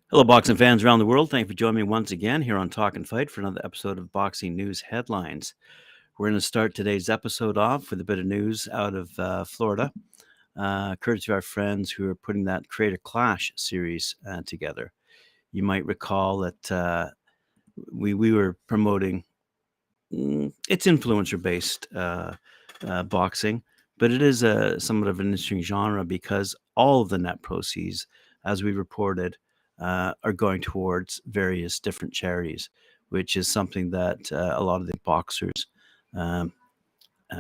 Hello, boxing fans around the world. Thank you for joining me once again here on Talk and Fight for another episode of Boxing News Headlines. We're going to start today's episode off with a bit of news out of Florida, courtesy of our friends who are putting that Creator Clash series together. You might recall that we were promoting it's influencer-based boxing, but it is somewhat of an interesting genre because all of the net proceeds, as we reported, are going towards various different charities, which is something that a lot of the boxers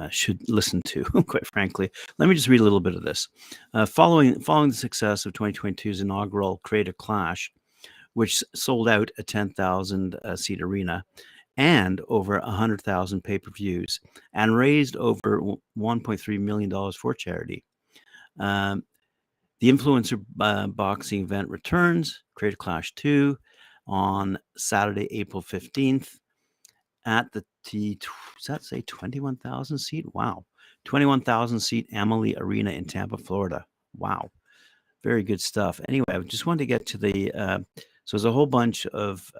should listen to, quite frankly. Let me just read a little bit of this. Following the success of 2022's inaugural Creator Clash, which sold out a 10,000 seat arena and over 100,000 pay-per-views and raised over $1.3 million for charity. The influencer boxing event returns, Creator Clash 2, on Saturday, April 15th at the does that say 21,000 seat? Wow. 21,000 seat Mbilli Arena in Tampa, Florida. Wow. Very good stuff. Anyway, I just wanted to get to the so there's a whole bunch of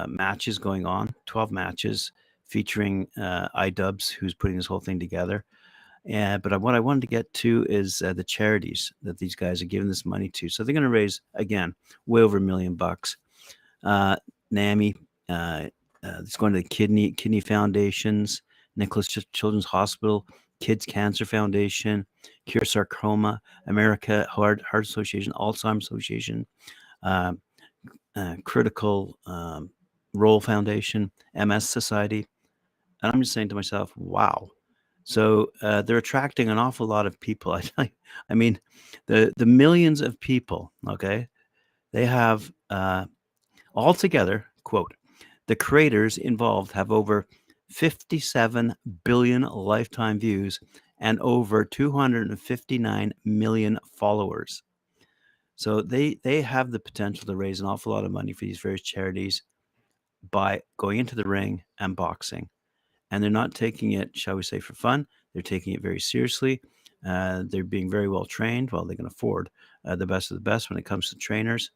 matches going on, 12 matches featuring iDubbbz, who's putting this whole thing together. But what I wanted to get to is the charities that these guys are giving this money to. So they're going to raise, again, way over $1 million. NAMI, it's going to the kidney foundations, Nicholas Children's Hospital, Kids Cancer Foundation, Cure Sarcoma, America Heart Association, Alzheimer's Association, Critical Role Foundation, MS Society. And I'm just saying to myself, wow. So they're attracting an awful lot of people. I mean, the millions of people, okay, they have altogether, quote, the creators involved have over 57 billion lifetime views and over 259 million followers. So they have the potential to raise an awful lot of money for these various charities by going into the ring and boxing. And they're not taking it, shall we say, for fun. They're taking it very seriously. They're being very well trained. Well, they can afford the best of the best when it comes to trainers.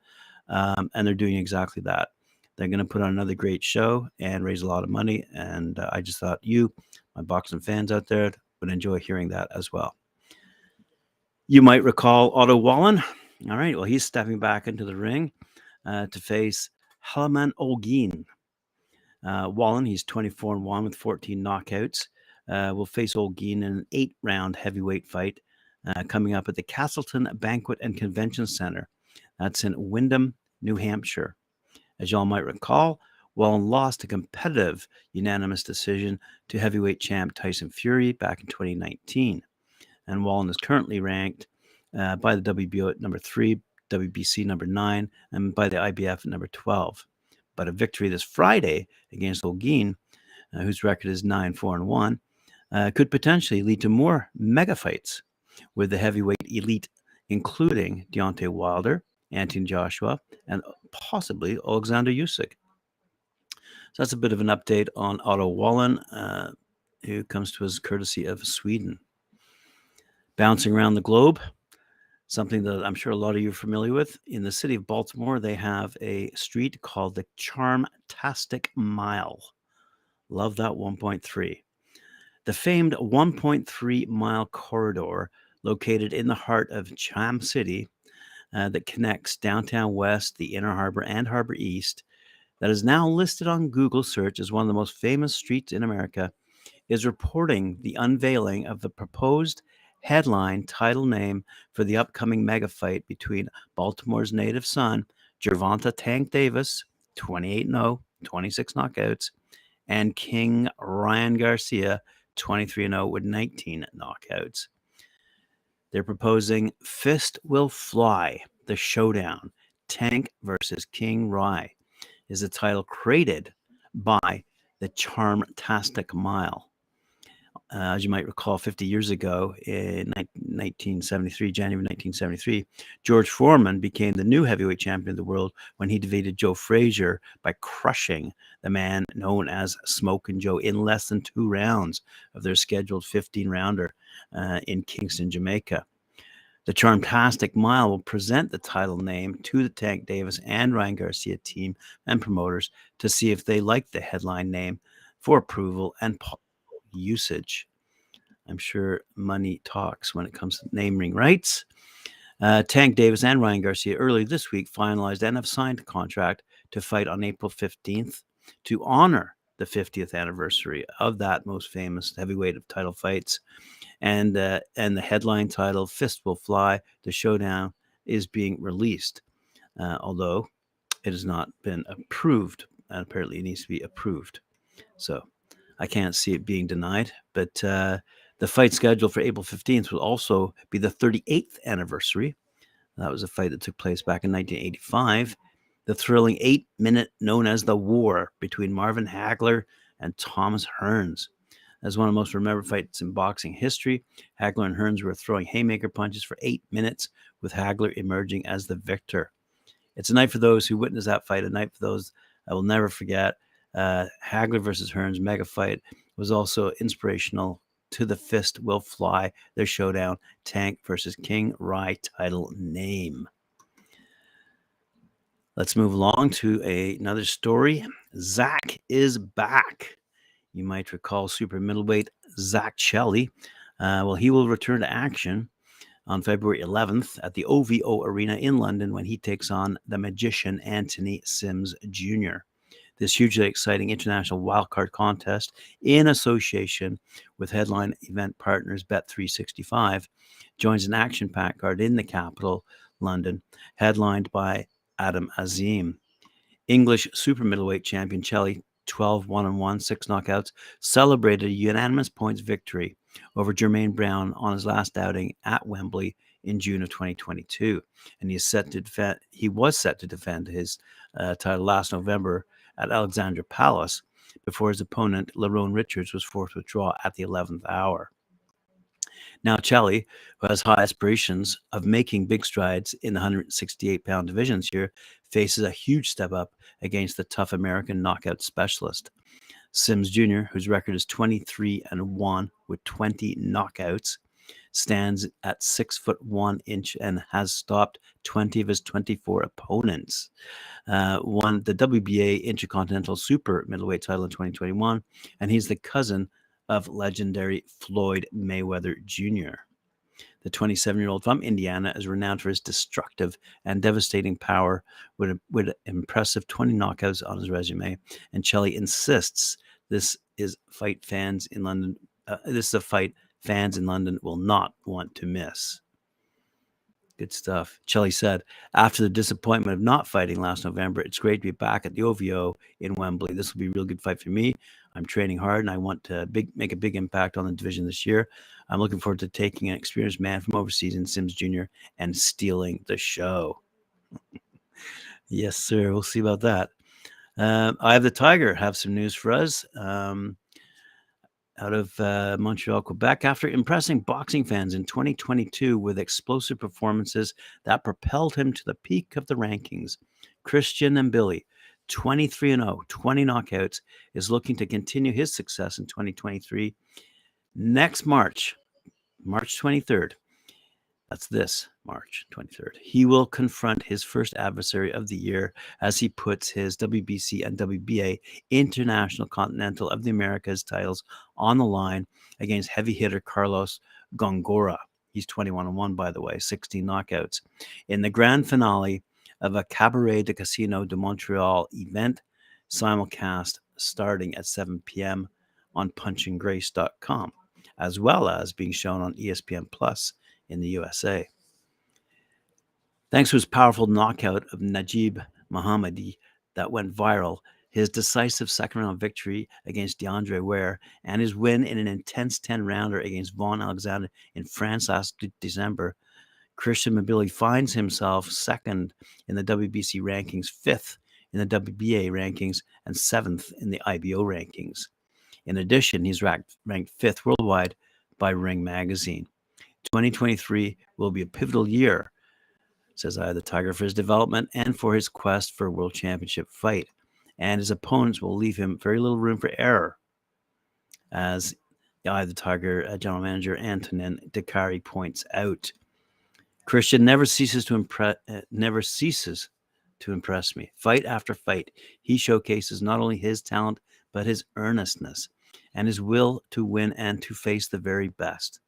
And they're doing exactly that. They're going to put on another great show and raise a lot of money. And I just thought you, my boxing fans out there, would enjoy hearing that as well. You might recall Otto Wallin. All right, well, he's stepping back into the ring to face Halaman Olguin. Wallin, he's 24-1 with 14 knockouts, will face Olguin in an 8-round heavyweight fight coming up at the Castleton Banquet and Convention Center. That's in Windham, New Hampshire. As y'all might recall, Wallin lost a competitive unanimous decision to heavyweight champ Tyson Fury back in 2019. And Wallin is currently ranked by the WBO at number 3, WBC number 9, and by the IBF at number 12. But a victory this Friday against Olguin, whose record is 9-4-1, could potentially lead to more mega fights with the heavyweight elite, including Deontay Wilder, Anthony Joshua, and possibly Alexander Usyk. So that's a bit of an update on Otto Wallin, who comes to us courtesy of Sweden. Bouncing around the globe, something that I'm sure a lot of you are familiar with. In the city of Baltimore, they have a street called the Charmtastic Mile. Love that 1.3. The famed 1.3 mile corridor located in the heart of Cham City that connects downtown West, the Inner Harbor, and Harbor East, that is now listed on Google search as one of the most famous streets in America, is reporting the unveiling of the proposed headline title name for the upcoming mega fight between Baltimore's native son, Gervonta Tank Davis, 28-0, 26 knockouts, and King Ryan Garcia, 23-0 with 19 knockouts. They're proposing Fist Will Fly, the showdown. Tank versus King Rye is the title created by the Charmtastic Mile. As you might recall, 50 years ago, in 1973, January 1973, George Foreman became the new heavyweight champion of the world when he defeated Joe Frazier by crushing the man known as Smokin' Joe in less than 2 rounds of their scheduled 15-rounder. in Kingston, Jamaica. The Charmtastic Mile will present the title name to the Tank Davis and Ryan Garcia team and promoters to see if they like the headline name for approval and usage. I'm sure money talks when it comes to naming rights. Tank Davis and Ryan Garcia earlier this week finalized and have signed a contract to fight on April 15th to honor the 50th anniversary of that most famous heavyweight of title fights. And the headline title, Fist Will Fly, the showdown, is being released, although it has not been approved, and apparently it needs to be approved. So I can't see it being denied, but the fight scheduled for April 15th will also be the 38th anniversary. That was a fight that took place back in 1985. The thrilling 8-minute known as The War between Marvin Hagler and Thomas Hearns. As one of the most remembered fights in boxing history, Hagler and Hearns were throwing haymaker punches for 8 minutes, with Hagler emerging as the victor. It's a night for those who witnessed that fight, a night for those I will never forget. Hagler versus Hearns mega fight was also inspirational to the Fist Will Fly, their showdown, Tank versus King Rye title name. Let's move along to another story. Zach is back. You might recall super middleweight Zach Chelli. Well, he will return to action on February 11th at the OVO Arena in London when he takes on the magician Anthony Sims Jr. This hugely exciting international wildcard contest, in association with headline event partners Bet365, joins an action-packed card in the capital, London, headlined by Adam Azim. English super middleweight champion Chelli, 12 1-1, 6 knockouts, celebrated a unanimous points victory over Jermaine Brown on his last outing at Wembley in June of 2022. And he was set to defend his title last November at Alexandra Palace before his opponent, Lerone Richards, was forced to withdraw at the 11th hour. Now, Chelli, who has high aspirations of making big strides in the 168-pound division this year, faces a huge step up against the tough American knockout specialist. Sims Jr., whose record is 23-1 with 20 knockouts, stands at 6'1" and has stopped 20 of his 24 opponents. Won the WBA Intercontinental Super Middleweight title in 2021, and he's the cousin of legendary Floyd Mayweather Jr. The 27-year-old from Indiana is renowned for his destructive and devastating power with impressive 20 knockouts on his resume, and Chelli insists this is a fight fans in London will not want to miss. Good stuff. Chelli said, after the disappointment of not fighting last November, it's great to be back at the OVO in Wembley. This will be a real good fight for me. I'm training hard, and I want to make a big impact on the division this year. I'm looking forward to taking an experienced man from overseas in Sims Jr. and stealing the show. Yes, sir. We'll see about that. I have the Tiger have some news for us. Out of Montreal, Quebec, after impressing boxing fans in 2022 with explosive performances that propelled him to the peak of the rankings, Christian Mbilli, 23-0, 20 knockouts, is looking to continue his success in 2023. Next March 23rd, that's this March 23rd, he will confront his first adversary of the year as he puts his WBC and WBA International Continental of the Americas titles on the line against heavy hitter Carlos Gongora. He's 21-1, by the way, 16 knockouts. In the grand finale of a Cabaret de Casino de Montreal event, simulcast starting at 7 p.m. on punchandgrace.com, as well as being shown on ESPN Plus in the USA. Thanks to his powerful knockout of Najib Mohammadi that went viral, his decisive second-round victory against DeAndre Ware, and his win in an intense 10-rounder against Vaughn Alexander in France last December, Christian Mbilli finds himself second in the WBC rankings, fifth in the WBA rankings, and seventh in the IBO rankings. In addition, he's ranked fifth worldwide by Ring Magazine. 2023 will be a pivotal year, says I, the Tiger, for his development and for his quest for a world championship fight. And his opponents will leave him very little room for error, as The Eye of the Tiger general manager Antonin Dakari points out. Christian never ceases to impress me. Fight after fight, he showcases not only his talent but his earnestness and his will to win and to face the very best.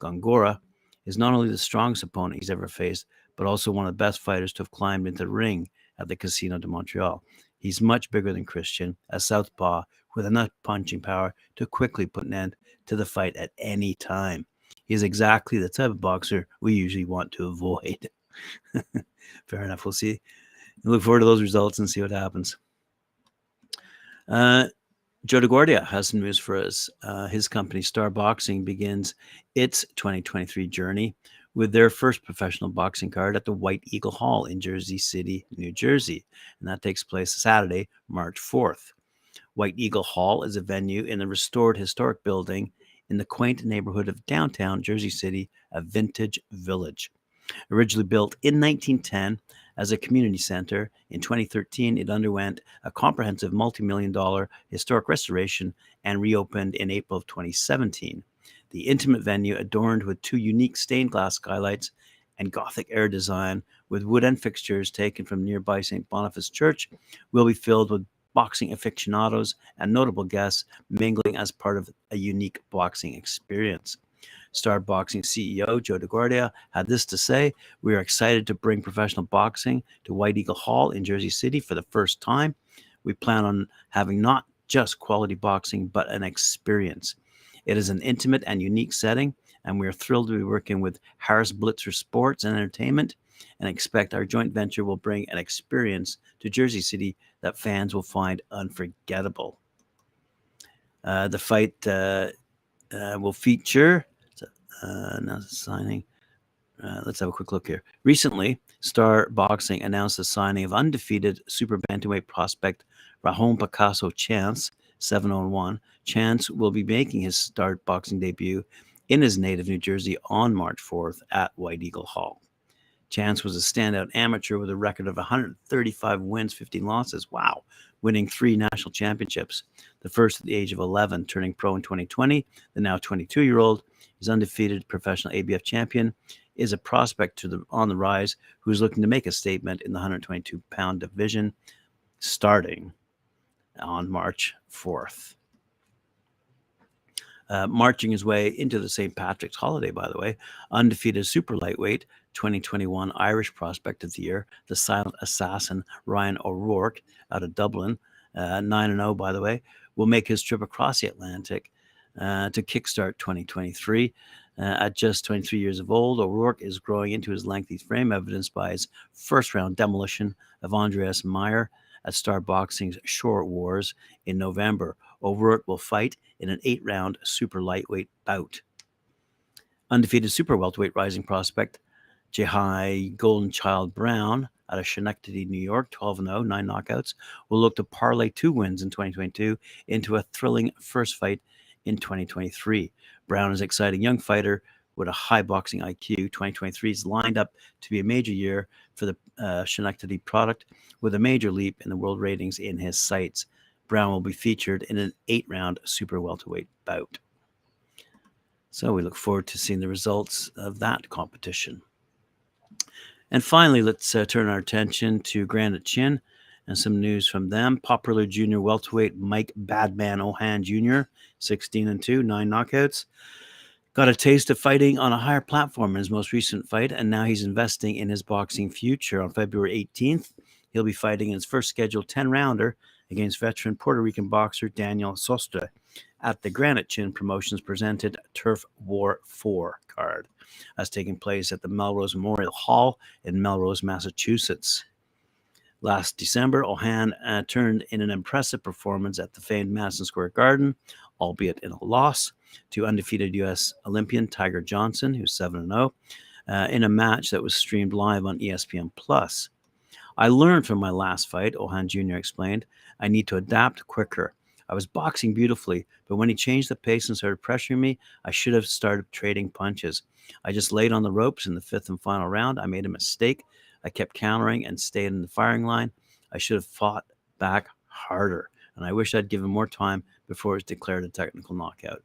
Gongora is not only the strongest opponent he's ever faced, but also one of the best fighters to have climbed into the ring at the Casino de Montreal. He's much bigger than Christian, a southpaw with enough punching power to quickly put an end to the fight at any time. He is exactly the type of boxer we usually want to avoid. Fair enough. We'll see. Look forward to those results and see what happens. Joe DeGuardia has some news for us. His company, Star Boxing, begins its 2023 journey with their first professional boxing card at the White Eagle Hall in Jersey City, New Jersey. And that takes place Saturday, March 4th. White Eagle Hall is a venue in the restored historic building in the quaint neighborhood of downtown Jersey City, a vintage village. Originally built in 1910 as a community center, in 2013 it underwent a comprehensive multi-million-dollar historic restoration and reopened in April of 2017. The intimate venue, adorned with two unique stained glass skylights and Gothic-era design with wood end fixtures taken from nearby St. Boniface Church, will be filled with boxing aficionados and notable guests mingling as part of a unique boxing experience. Star Boxing CEO Joe DeGuardia had this to say: "We are excited to bring professional boxing to White Eagle Hall in Jersey City for the first time. We plan on having not just quality boxing, but an experience. It is an intimate and unique setting, and we are thrilled to be working with Harris Blitzer Sports and Entertainment and expect our joint venture will bring an experience to Jersey City that fans will find unforgettable." The fight will feature now signing. Let's have a quick look here. Recently, Star Boxing announced the signing of undefeated super bantamweight prospect Rahon Picasso Chance, 7-1. Chance will be making his Star Boxing debut in his native New Jersey on March 4th at White Eagle Hall. Chance was a standout amateur with a record of 135 wins, 15 losses. Wow. Winning 3 national championships. The first at the age of 11, turning pro in 2020. The now 22-year-old, his undefeated professional ABF champion, is a prospect on the rise who is looking to make a statement in the 122-pound division starting on March 4th. Marching his way into the St. Patrick's holiday, by the way, undefeated super lightweight 2021 Irish Prospect of the Year, the silent assassin Ryan O'Rourke out of Dublin, 9-0, by the way, will make his trip across the Atlantic to kickstart 2023. At just 23 years of old, O'Rourke is growing into his lengthy frame, evidenced by his first-round demolition of Andreas Meyer at Star Boxing's Short Wars in November. O'Rourke will fight in an 8-round super lightweight bout. Undefeated super welterweight rising prospect Jehai Golden Child Brown out of Schenectady, New York, 12-0, 9 knockouts, will look to parlay 2 wins in 2022 into a thrilling first fight in 2023. Brown is an exciting young fighter with a high boxing IQ. 2023 is lined up to be a major year for the Schenectady product, with a major leap in the world ratings in his sights. Brown will be featured in an 8-round super welterweight bout. So we look forward to seeing the results of that competition. And finally, let's turn our attention to Granite Chin and some news from them. Popular junior welterweight Mike Badman Ohan Jr., 16-2, 9 knockouts. Got a taste of fighting on a higher platform in his most recent fight, and now he's investing in his boxing future. On February 18th, he'll be fighting in his first scheduled 10-rounder against veteran Puerto Rican boxer Daniel Sostre at the Granite Chin Promotions presented Turf War 4 card. That's taking place at the Melrose Memorial Hall in Melrose, Massachusetts. Last December, Ohan turned in an impressive performance at the famed Madison Square Garden, albeit in a loss, to undefeated U.S. Olympian Tiger Johnson, who's 7-0, in a match that was streamed live on ESPN+. I learned from my last fight, Ohan Jr. explained. I need to adapt quicker. I was boxing beautifully, but when he changed the pace and started pressuring me, I should have started trading punches. I just laid on the ropes in the 5th and final round. I made a mistake. I kept countering and stayed in the firing line. I should have fought back harder, and I wish I'd given more time before it was declared a technical knockout.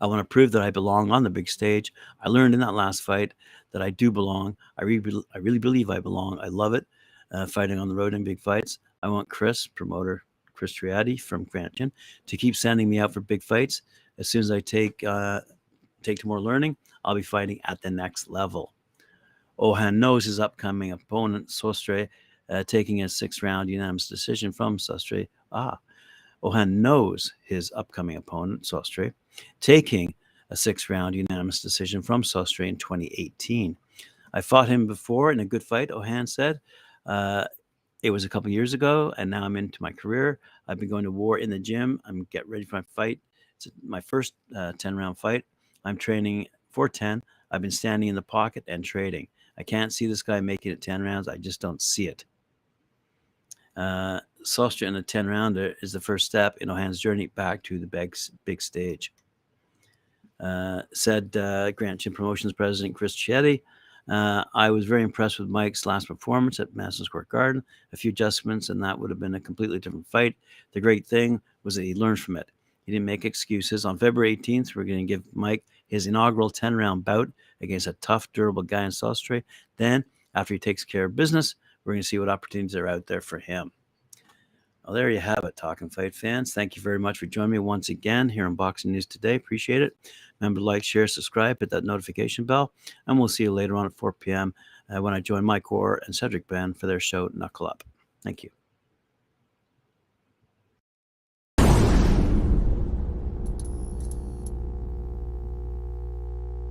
I want to prove that I belong on the big stage. I learned in that last fight that I do belong. I really believe I belong. I love it, fighting on the road in big fights. I want promoter Chris Triadi from Granite Chin, to keep sending me out for big fights. As soon as I take to more learning, I'll be fighting at the next level. Ohan knows his upcoming opponent, Sostre, taking a 6th-round unanimous decision from Sostre. Ohan knows his upcoming opponent, Sostre, taking a 6th-round unanimous decision from Sostre in 2018. I fought him before in a good fight, Ohan said. It was a couple years ago, and now I'm into my career. I've been going to war in the gym. I'm getting ready for my fight. It's my first 10-round fight. I'm training for 10. I've been standing in the pocket and trading. I can't see this guy making it 10 rounds. I just don't see it. Sostre in a 10-rounder is the first step in Ohan's journey back to the big stage. Said Granite Chin Promotions President Chris Chelli. I was very impressed with Mike's last performance at Madison Square Garden. A few adjustments, and that would have been a completely different fight. The great thing was that he learned from it. He didn't make excuses. On February 18th, we're going to give Mike his inaugural 10-round bout against a tough, durable guy in Sostre. Then, after he takes care of business, we're going to see what opportunities are out there for him. Well, there you have it, Talkin' Fight fans. Thank you very much for joining me once again here on Boxing News Today. Appreciate it. Remember to like, share, subscribe, hit that notification bell, and we'll see you later on at 4 p.m. When I join Mike Ohan and Cedric Ben for their show, Knuckle Up. Thank you.